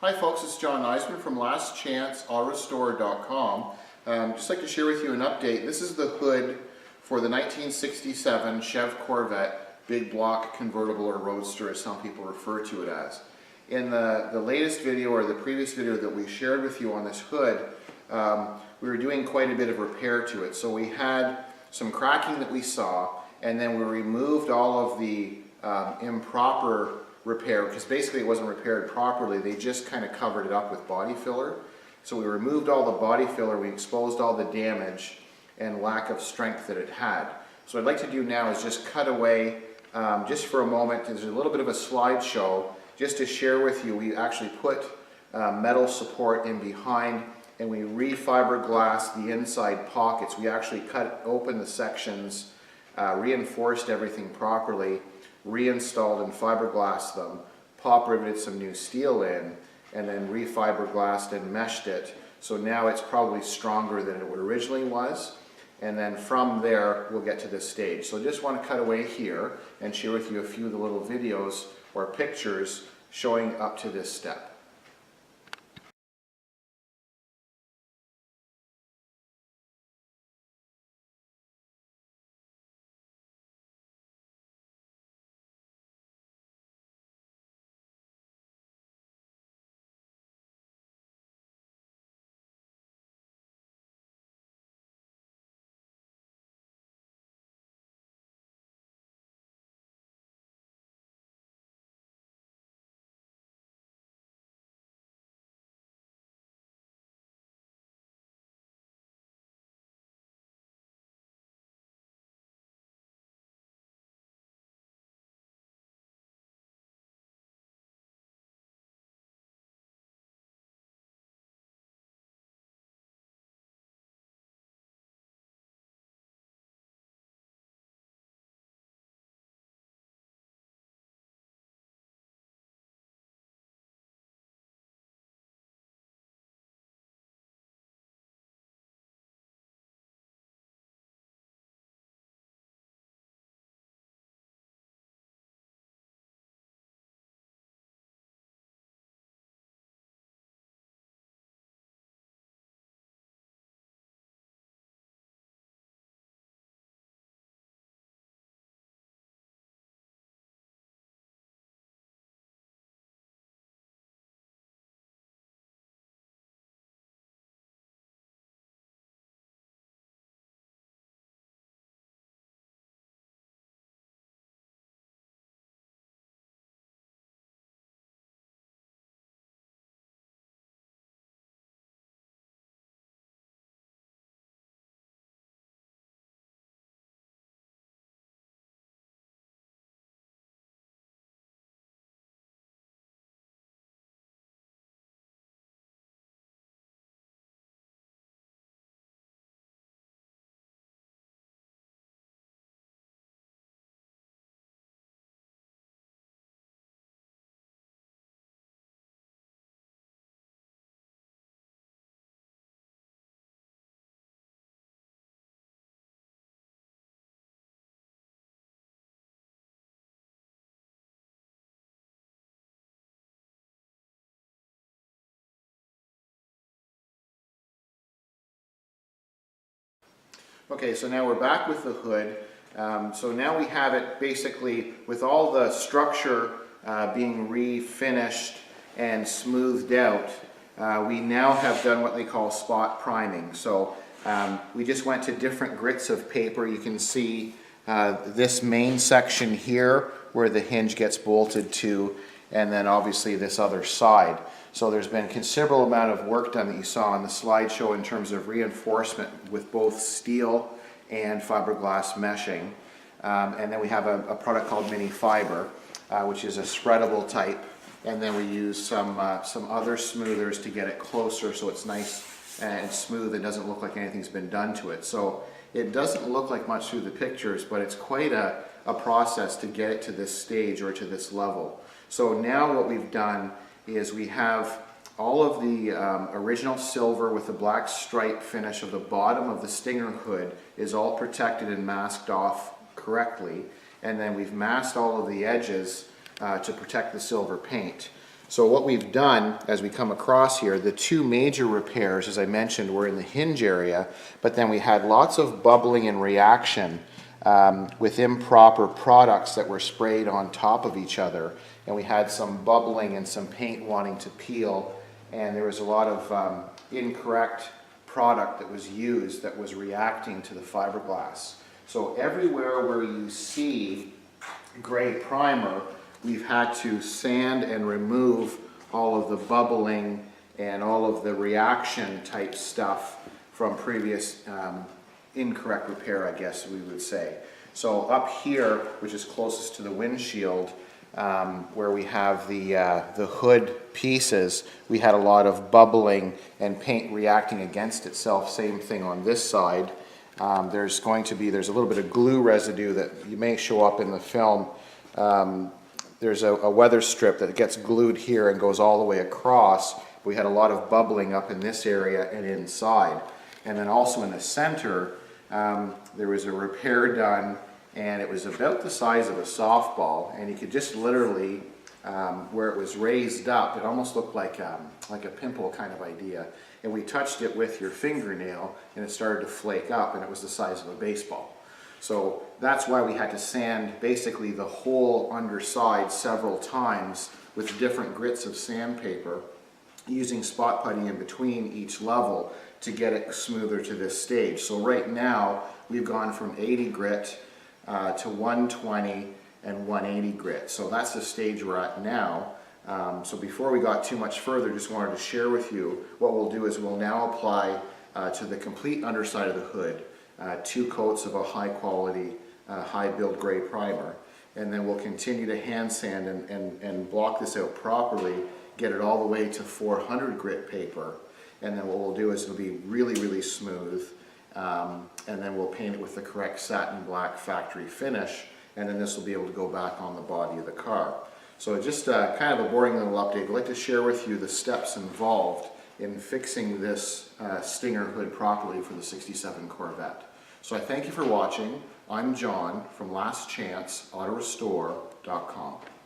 Hi folks, it's John Nizman from lastchanceautorestore.com. Just like to share with you an update. This is the hood for the 1967 Chev Corvette big block convertible, or Roadster as some people refer to it as. In the latest video, or the previous video that we shared with you on this hood, we were doing quite a bit of repair to it. So we had some cracking that we saw, and then we removed all of the improper repair, because basically it wasn't repaired properly. They just kind of covered it up with body filler. So we removed all the body filler, we exposed all the damage and lack of strength that it had. So what I'd like to do now is just cut away just for a moment. There's a little bit of a slideshow just to share with you. We actually put metal support in behind, and we re-fiberglassed the inside pockets. We actually cut open the sections, reinforced everything properly, reinstalled and fiberglassed them, pop riveted some new steel in, and then re-fiberglassed and meshed it. So now it's probably stronger than it originally was. And then from there, we'll get to this stage. So I just want to cut away here and share with you a few of the little videos or pictures showing up to this step. Okay, so now we're back with the hood. So now we have it basically with all the structure being refinished and smoothed out. We now have done what they call spot priming. So we just went to different grits of paper. You can see this main section here where the hinge gets bolted to, and then obviously this other side. So there's been a considerable amount of work done that you saw on the slideshow in terms of reinforcement with both steel and fiberglass meshing. And then we have a product called mini fiber, which is a spreadable type. And then we use some other smoothers to get it closer so it's nice and smooth and doesn't look like anything's been done to it. So it doesn't look like much through the pictures, but it's quite a process to get it to this stage or to this level. So now what we've done is we have all of the original silver with the black stripe finish of the bottom of the Stinger hood is all protected and masked off correctly. And then we've masked all of the edges to protect the silver paint. So what we've done as we come across here, the two major repairs, as I mentioned, were in the hinge area, but then we had lots of bubbling and reaction with improper products that were sprayed on top of each other, and we had some bubbling and some paint wanting to peel, and there was a lot of incorrect product that was used that was reacting to the fiberglass. So everywhere where you see gray primer, we've had to sand and remove all of the bubbling and all of the reaction type stuff from previous incorrect repair, I guess we would say. So up here, which is closest to the windshield, where we have the hood pieces, we had a lot of bubbling and paint reacting against itself. Same thing on this side. There's a little bit of glue residue that you may show up in the film. There's a weather strip that gets glued here and goes all the way across. We had a lot of bubbling up in this area and inside. And then also in the center, there was a repair done, and it was about the size of a softball, and you could just literally, where it was raised up, it almost looked like a pimple kind of idea. And we touched it with your fingernail, and it started to flake up, and it was the size of a baseball. So that's why we had to sand basically the whole underside several times with different grits of sandpaper, using spot putty in between each level to get it smoother to this stage. So right now we've gone from 80 grit to 120 and 180 grit. So that's the stage we're at now. So before we got too much further, just wanted to share with you what we'll do is we'll now apply to the complete underside of the hood 2 coats of a high quality, high build gray primer. And then we'll continue to hand sand and block this out properly, get it all the way to 400 grit paper. And then what we'll do is it'll be really, really smooth. And then we'll paint it with the correct satin black factory finish. And then this will be able to go back on the body of the car. So just kind of a boring little update. I'd like to share with you the steps involved in fixing this stinger hood properly for the 67 Corvette. So I thank you for watching. I'm John from lastchanceautorestore.com.